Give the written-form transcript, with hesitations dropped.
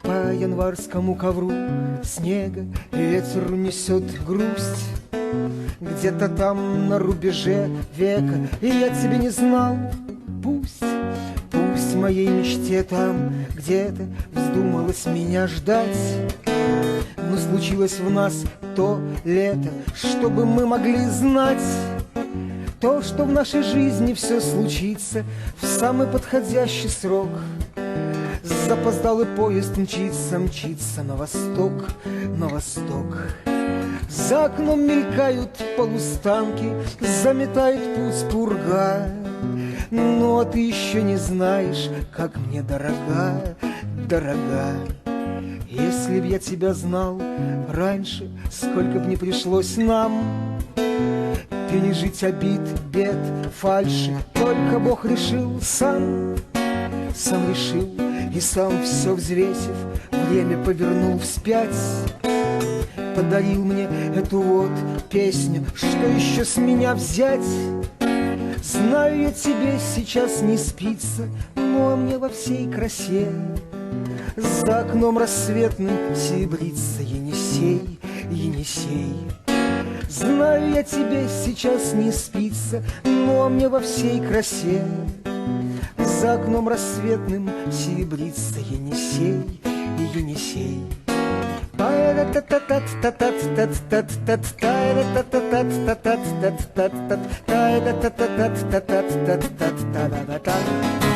По январскому ковру снега ветер несет грусть. Где-то там на рубеже века, и я тебя не знал. Пусть в моей мечте там где-то вздумалось меня ждать. Но случилось в нас то лето, чтобы мы могли знать то, что в нашей жизни все случится в самый подходящий срок. Запоздалый поезд мчится на восток, на восток. За окном мелькают полустанки, заметает путь пурга. Но ты еще не знаешь, как мне дорога, дорога. Если б я тебя знал раньше, сколько б не пришлось нам пережить обид, бед, фальши. Только Бог решил сам решил, и сам все взвесив, время повернул вспять. Подарил мне эту вот песню, что еще с меня взять? Знаю, я тебе сейчас не спится, но мне во всей красе за окном рассветным серебрится Енисей, Енисей. Знаю, я тебе сейчас не спится, но мне во всей красе за окном рассветным серебрится Енисей, Енисей. Та